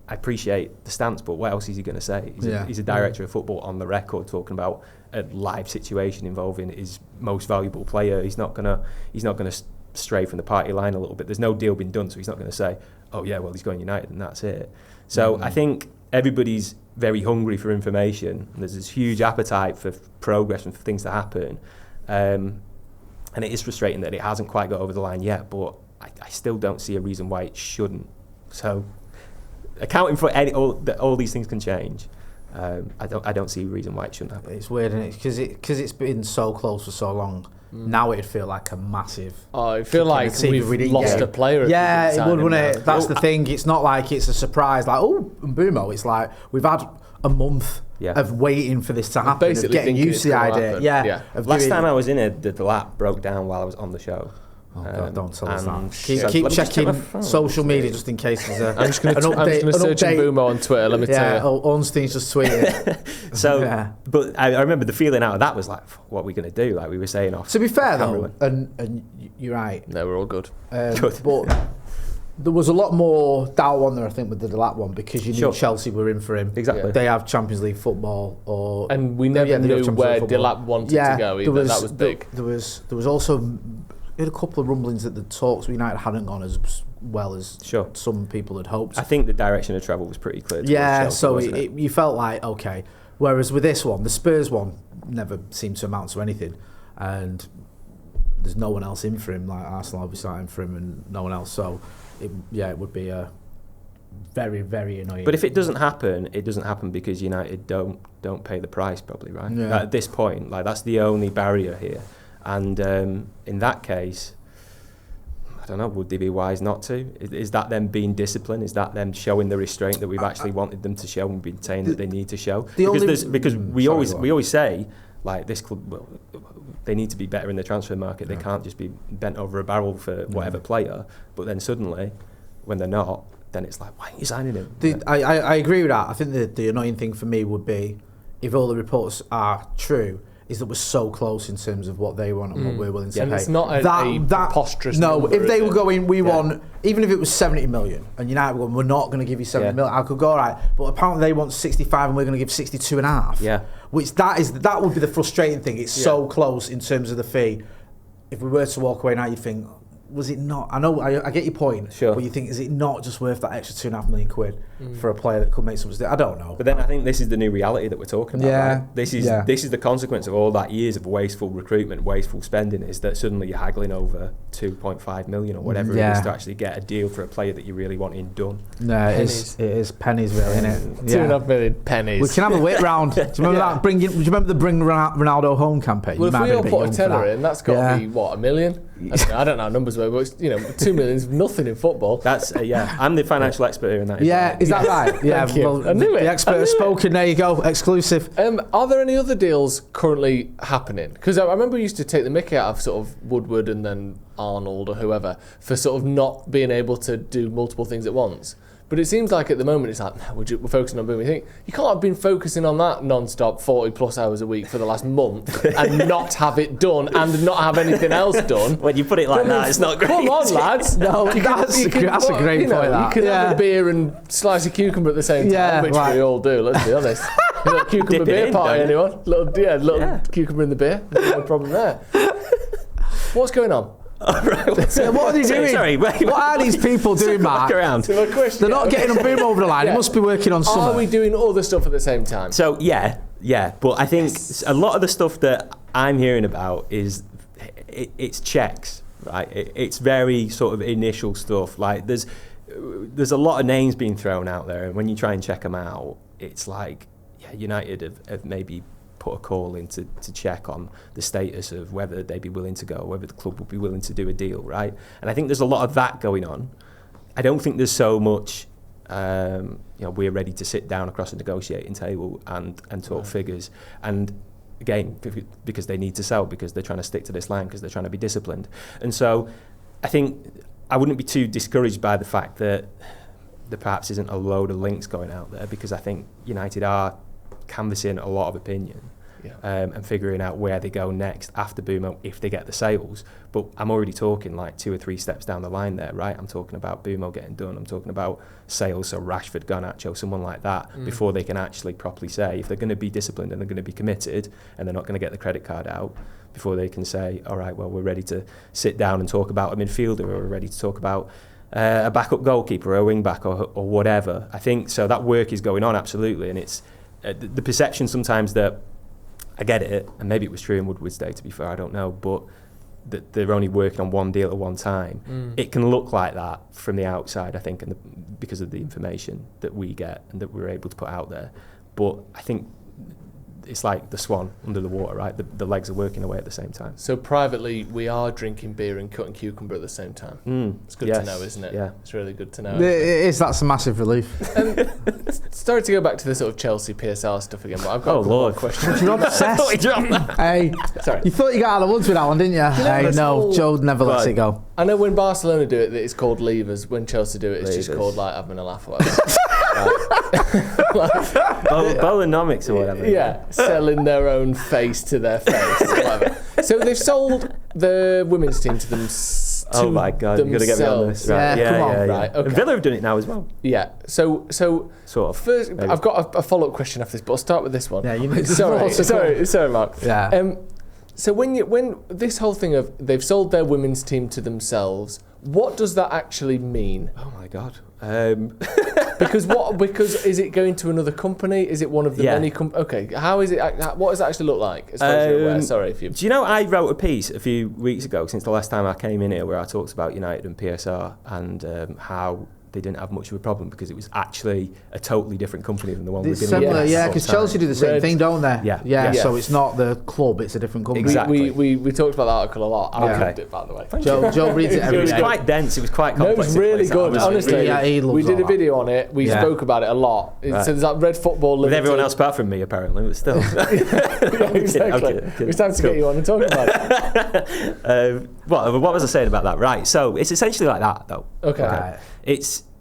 I appreciate the stance, but what else is he going to say? He's a director of football on the record talking about a live situation involving his most valuable player. He's not going to stray from the party line a little bit. There's no deal been done, so he's not going to say, "Oh yeah, well he's going United and that's it." So I think everybody's very hungry for information. And there's this huge appetite for progress and for things to happen, and it is frustrating that it hasn't quite got over the line yet. But I still don't see a reason why it shouldn't. So, accounting for all these things can change, I don't see a reason why it shouldn't happen. It's weird, isn't it? Because it's been so close for so long. Now it'd feel like a massive. Oh, I feel like we've lost a player. Yeah, it would, wouldn't it? That's the thing. It's not like it's a surprise. Like, Mbeumo, it's like we've had a month of waiting for this to happen, of getting used to the idea. Yeah. Last time I was in it, the lap broke down while I was on the show. Oh God, don't tell us that. Keep checking social media just in case there's I'm just going to search Mbeumo on Twitter, let me tell you. Ornstein's just tweeted. But I remember the feeling out of that was like, what are we going to do? Like we were saying off. To be fair though, and you're right. No, we're all good. But there was a lot more doubt on there, I think, with the Delap one because you knew Chelsea were in for him. Exactly. They have Champions League football, and we never knew where Delap wanted to go either. That was big. There was also. We had a couple of rumblings that the talks with United hadn't gone as well as some people had hoped. I think the direction of travel was pretty clear. Chelsea, so you felt like, okay. Whereas with this one, the Spurs one never seemed to amount to anything. And there's no one else in for him. Like Arsenal obviously aren't in for him and no one else. So, it would be a very, very annoying. But if it doesn't happen because United don't pay the price probably, right? Yeah. At this point, that's the only barrier here. And in that case, I don't know, would they be wise not to? Is that them being disciplined? Is that them showing the restraint that we've actually wanted them to show and been saying that they need to show? Because we always say, this club, they need to be better in the transfer market. They can't just be bent over a barrel for whatever player. But then suddenly, when they're not, then it's like, why aren't you signing him? I agree with that. I think the annoying thing for me would be, if all the reports are true, is that we're so close in terms of what they want and what we're willing to pay. And it's not a preposterous number, if they were going, we want, even if it was 70 million, and United were going, we're not going to give you 70 million, I could go, all right, but apparently they want 65 and we're going to give 62 and a half. Yeah. Which that would be the frustrating thing. It's so close in terms of the fee. If we were to walk away now, you think, was it not? I know, I get your point, but you think, is it not just worth that extra £2.5 million for a player that could make something? I don't know. But then I think this is the new reality that we're talking about. Yeah. Right? This is the consequence of all that years of wasteful recruitment, wasteful spending, is that suddenly you're haggling over 2.5 million or whatever it is to actually get a deal for a player that you really want in done. No, it is pennies, really, isn't it? £2.5 million pennies. We can have a whip round. Do you remember that? Do you remember the Bring Ronaldo Home campaign? Well, if we all put a tenner in, that's got to be what, $1 million? I don't know how numbers were, but $2 million is nothing in football. That's I'm the financial expert here in that. Yeah, is that right? Yeah, well, I knew it. The expert has spoken. There you go, exclusive. Are there any other deals currently happening? Because I remember we used to take the mickey out of sort of Woodward and then Arnold or whoever for sort of not being able to do multiple things at once. But it seems like at the moment it's like, no, we're focusing on Mbeumo. You think you can't have been focusing on that non-stop 40 plus hours a week for the last month and not have it done and not have anything else done. When you put it like that, it's not great. Come on, lads. No, that's a great point. You can have a beer and slice a cucumber at the same time, which we all do. Let's be honest. A little cucumber beer party, anyone? Little cucumber in the beer. No problem there. What's going on? So what are they doing? Sorry, what are these people doing, Mark? They're not getting Mbeumo over the line. They must be working on something. Are we doing other stuff at the same time? So yeah. But I think a lot of the stuff that I'm hearing about is it's checks, right? It's very sort of initial stuff. Like there's a lot of names being thrown out there, and when you try and check them out, it's like United have maybe put a call in to check on the status of whether they'd be willing to go, whether the club would be willing to do a deal, right? And I think there's a lot of that going on. I don't think there's so much, we're ready to sit down across a negotiating table and talk figures. And again, because they need to sell, because they're trying to stick to this line, because they're trying to be disciplined. And so I think I wouldn't be too discouraged by the fact that there perhaps isn't a load of links going out there, because I think United are canvassing a lot of opinion. And figuring out where they go next after Mbeumo if they get the sales. But I'm already talking like 2 or 3 steps down the line there, right? I'm talking about Mbeumo getting done. I'm talking about sales, so Rashford, Garnacho, someone like that, before they can actually properly say, if they're going to be disciplined and they're going to be committed and they're not going to get the credit card out, before they can say, all right, well, we're ready to sit down and talk about a midfielder, or we're ready to talk about a backup goalkeeper or a wing back or whatever. I think so. That work is going on, absolutely. And it's the perception sometimes that, I get it, and maybe it was true in Woodward's day, to be fair, I don't know, but that they're only working on one deal at one time. It can look like that from the outside, I think, and because of the information that we get and that we're able to put out there. But I think it's like the swan under the water, right? The legs are working away at the same time. So privately, we are drinking beer and cutting cucumber at the same time. It's good to know, isn't it? Yeah. It's really good to know. It is. That's a massive relief. Sorry to go back to the sort of Chelsea PSR stuff again, but I've got a question. You're obsessed. Hey, sorry. You thought you got out of the woods with that one, didn't you? Hey, no, Joe never lets it go. I know when Barcelona do it, it's called levers. When Chelsea do it, it's just called like having a laugh or whatever. Bolonomics or whatever. Yeah, selling their own face to their face or whatever. So they've sold the women's team to them. Oh my God, you've got to get me on this. Right. Yeah, come on. Right, okay. Villa have done it now as well. Yeah, so sort of. First, maybe. I've got a follow-up question after this, but I'll start with this one. Yeah, you need sorry, Mark. Yeah. So when this whole thing of they've sold their women's team to themselves, what does that actually mean? Oh my God. Because is it going to another company? Is it one of the many okay, how is it? What does it actually look like? As far as you're aware? Sorry if you. Do you know I wrote a piece a few weeks ago, since the last time I came in here, where I talked about United and PSR and how they didn't have much of a problem because it was actually a totally different company than the one we're dealing with. Yeah, because Chelsea do the same thing, don't they? Yeah. So it's not the club; it's a different company. Exactly. We talked about that article a lot. I loved it, by the way. Joe reads it every day. It was quite dense. It was quite complex. No, it was really good. Honestly, we did a video on it. We spoke about it a lot. So there's that Red Football with everyone else apart from me, apparently, but still. Exactly. It was time to get you on and talk about it. What was I saying about that? Right. So it's essentially like that, though. Okay.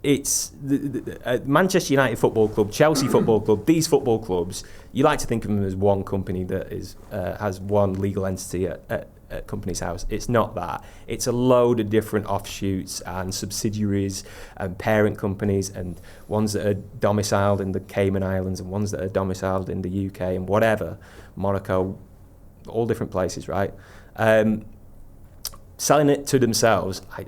it's the Manchester United Football Club, Chelsea Football Club, these football clubs, you like to think of them as one company that is has one legal entity at Company's House. It's not that. It's a load of different offshoots and subsidiaries and parent companies, and ones that are domiciled in the Cayman Islands and ones that are domiciled in the UK and whatever, Monaco, all different places, right? Selling it to themselves, I'm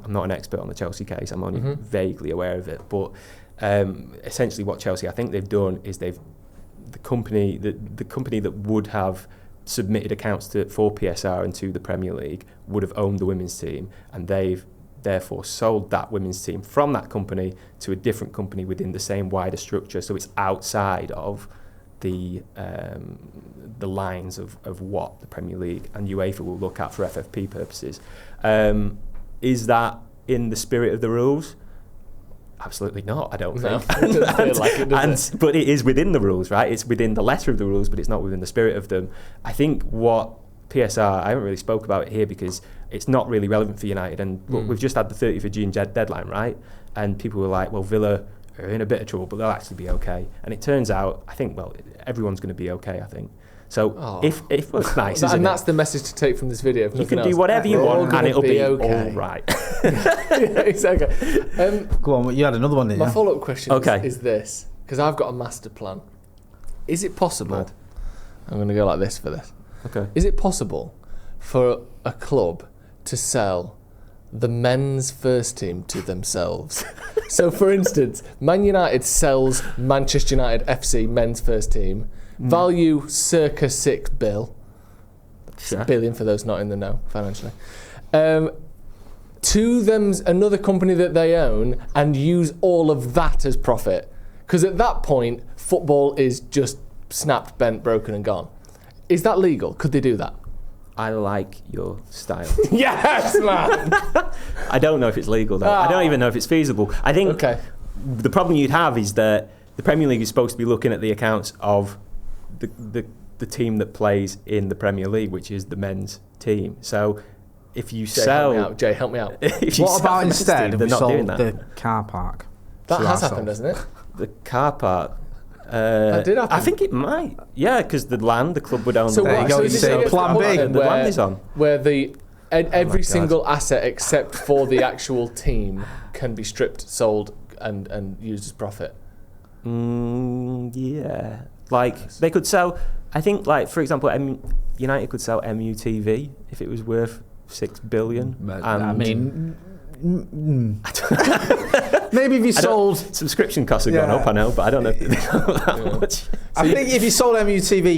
not an expert on the Chelsea case, I'm only vaguely aware of it, but essentially what Chelsea, I think they've done is the company that would have submitted accounts for PSR and to the Premier League would have owned the women's team, and they've therefore sold that women's team from that company to a different company within the same wider structure, so it's outside of the lines of what the Premier League and UEFA will look at for FFP purposes. Is that in the spirit of the rules? Absolutely not, I don't think. But it is within the rules, right? It's within the letter of the rules, but it's not within the spirit of them. I think what PSR, I haven't really spoke about it here because it's not really relevant for United, and we've just had the 30th of June deadline, right? And people were like, well, Villa are in a bit of trouble, but they'll actually be okay. And it turns out, I think, well, everyone's going to be okay, I think. So if it's nice, and that's the message to take from this video. You can do whatever you want, and it'll be okay. All right. Yeah, exactly. Go on, you had another one, didn't you? My follow-up question is this, because I've got a master plan. Is it possible? I'm going to go like this for this. Okay. Is it possible for a club to sell the men's first team to themselves? So, for instance, Man United sells Manchester United FC men's first team. Value circa $6 billion. Sure. $6 billion for those not in the know financially. To them, another company that they own, and use all of that as profit. Because at that point, football is just snapped, bent, broken, and gone. Is that legal? Could they do that? I like your style. Yes, man! I don't know if it's legal, though. I don't even know if it's feasible. I think the problem you'd have is that the Premier League is supposed to be looking at the accounts of the team that plays in the Premier League, which is the men's team. So if you sell... Jay, help me out. What about instead if we sold the car park? That has happened, hasn't it? The car park... that did happen. I think it might. Yeah, because the club would own so the land. There you go, so plan B. The land is on. Where every single asset except for the actual team can be stripped, sold, and used as profit. Yeah. Like, they could sell... I think, like, for example, United could sell MUTV if it was worth $6 billion. I mean... Maybe if you sold... Subscription costs have gone up, I know, but I don't know if they know that much. I think if you sold MUTV,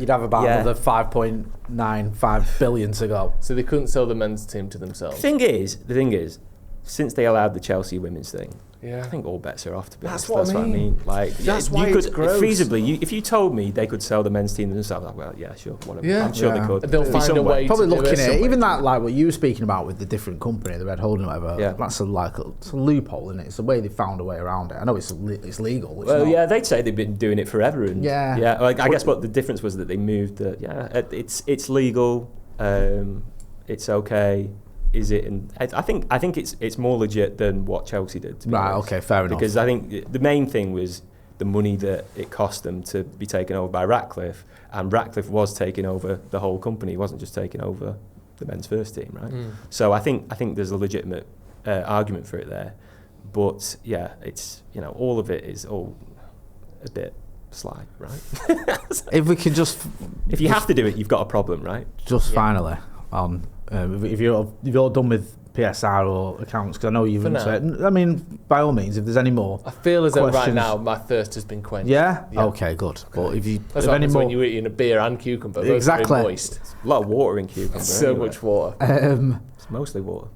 you'd have about another 5.95 billion to go. So they couldn't sell the men's team to themselves. The thing is, since they allowed the Chelsea women's thing, I think all bets are off, to be honest. That's what I mean. Like, that's why it's gross. Feasibly, if you told me they could sell the men's team themselves, like, well, yeah, sure, whatever. Yeah. I'm sure they could. They'll find a way. Probably looking at it, even that, like what you were speaking about with the different company, the Red Holding, or whatever. Yeah. That's it's a loophole, isn't it? It's a way they found a way around it. I know it's legal. They'd say they've been doing it forever, and like I guess what the difference was that they moved. It's legal. It's okay. Is it? And I think it's more legit than what Chelsea did. To be honest. Okay, fair enough. Because I think the main thing was the money that it cost them to be taken over by Ratcliffe, and Ratcliffe was taking over the whole company. He wasn't just taking over the men's first team, right? So I think there's a legitimate argument for it there, but yeah, it's all of it is all a bit sly, right? If we could just, if you have to do it, you've got a problem, right? Just finally on. If you're done with PSR or accounts, because I know you've said. I mean, by all means, if there's any more, I feel as though right now my thirst has been quenched. Yeah. Okay, good. But if any more, when you eat in a beer and cucumber, exactly, very moist. A lot of water in cucumber. So much water. It's mostly water.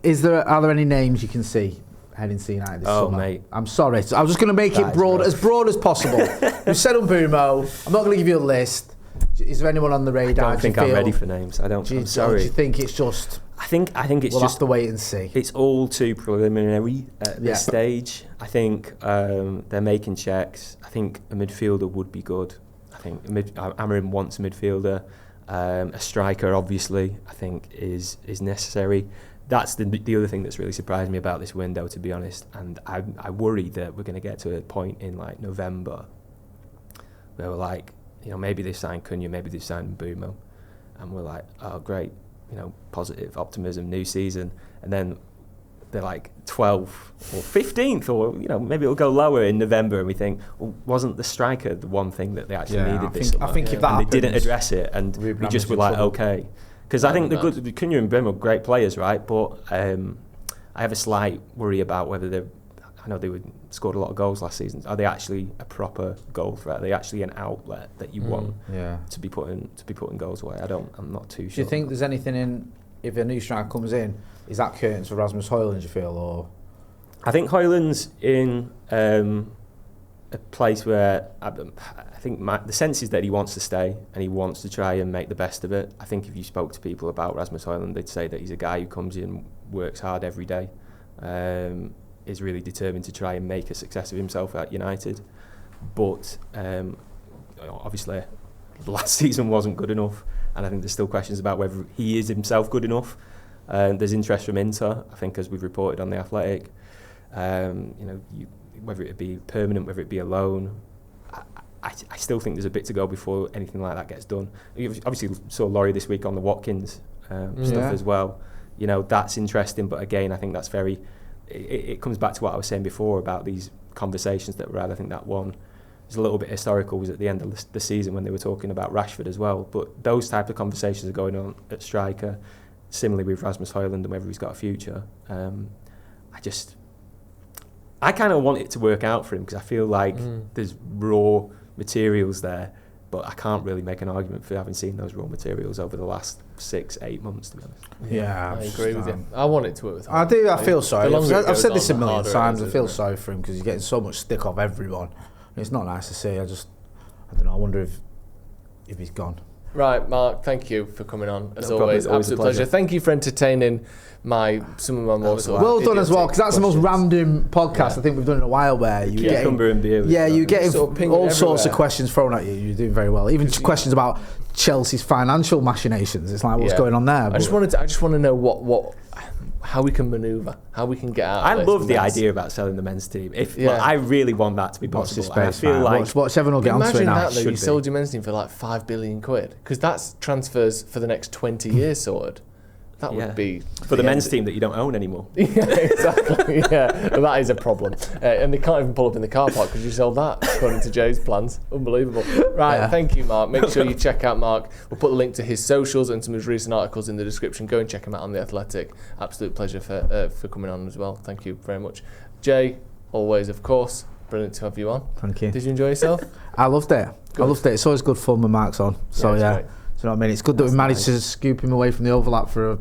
Are there any names you can see heading to United this summer? Mate. I'm sorry. I was just going to make it as broad as possible. You said Mbeumo. I'm not going to give you a list. Is there anyone on the radar? I don't think I'm ready for names. I'm sorry. Do you think it's just... I think it's we'll just... have to wait and see. It's all too preliminary at this stage. I think they're making checks. I think a midfielder would be good. I think Amorim wants a midfielder. A striker, obviously, I think is necessary. that's the other thing that's really surprised me about this window, to be honest. And I worry that we're going to get to a point in like November where we're like, maybe they signed Cunha, maybe they signed Mbeumo, and we're like, oh great, positive optimism, new season, and then they're like 12th or 15th, or maybe it'll go lower in November, and we think, well, wasn't the striker the one thing that they actually needed this summer? I think if that happens, they didn't address it, and we just were like, okay. Because I think the Cunha and Mbeumo are great players, right? But I have a slight worry about whether I know they scored a lot of goals last season. Are they actually a proper goal threat? Are they actually an outlet that you want to be putting goals away? I'm not too sure. Do you think there's anything in, if a new striker comes in, is that curtains for Rasmus Højlund, do you feel? Or I think Højlund's in a place where I think the sense is that he wants to stay and he wants to try and make the best of it. I think if you spoke to people about Rasmus Højlund, they'd say that he's a guy who comes in, works hard every day, is really determined to try and make a success of himself at United. But obviously the last season wasn't good enough, and I think there's still questions about whether he is himself good enough. There's interest from Inter, I think, as we've reported on The Athletic. Whether it be permanent, whether it be a loan, I still think there's a bit to go before anything like that gets done. You obviously saw Laurie this week on the Watkins stuff as well. That's interesting, but again, I think that's very... It comes back to what I was saying before about these conversations that were had. I think that one is a little bit historical, was at the end of the season when they were talking about Rashford as well. But those type of conversations are going on at striker, similarly with Rasmus Højlund and whether he's got a future. I kind of want it to work out for him, because I feel like there's raw materials there, but I can't really make an argument for having seen those raw materials over the last 6-8 months, to be honest. Yeah, I agree with you. I want it to work with him. I do. I feel sorry. I've said this a million times. I feel sorry for him because he's getting so much stick off everyone. It's not nice to see. I don't know. I wonder if he's gone. Right, Mark, thank you for coming on, as always. Absolute pleasure. Thank you for entertaining some of my more sort of... Well done as well, because that's the most random podcast I think we've done in a while, where you're getting... you're getting all sorts of questions thrown at you. You're doing very well. Even questions about Chelsea's financial machinations. It's like, what's going on there? I just want to know how we can manoeuvre, how we can get out of this. I love the idea about selling the men's team. I really want that to be possible. Space, I feel like... Watch everyone will get onto it now. Imagine that, you sold your men's team for like £5 billion, because that's transfers for the next 20 years sorted. That would be... For the men's team that you don't own anymore. Yeah, exactly. That is a problem. And they can't even pull up in the car park because you sold that, according to Jay's plans. Unbelievable. Right, thank you, Mark. Make sure you check out Mark. We'll put the link to his socials and some of his recent articles in the description. Go and check him out on The Athletic. Absolute pleasure for coming on as well. Thank you very much. Jay, always, of course. Brilliant to have you on. Thank you. Did you enjoy yourself? I loved it. Good. I loved it. It's always good fun when Mark's on. So, Great. Do you know what I mean? It's good that we managed to scoop him away from the overlap for a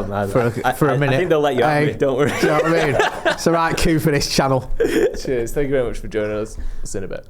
minute. I think they'll let you have it, don't worry. Do you know what I mean? It's the right cue for this channel. Cheers. Thank you very much for joining us. See you in a bit.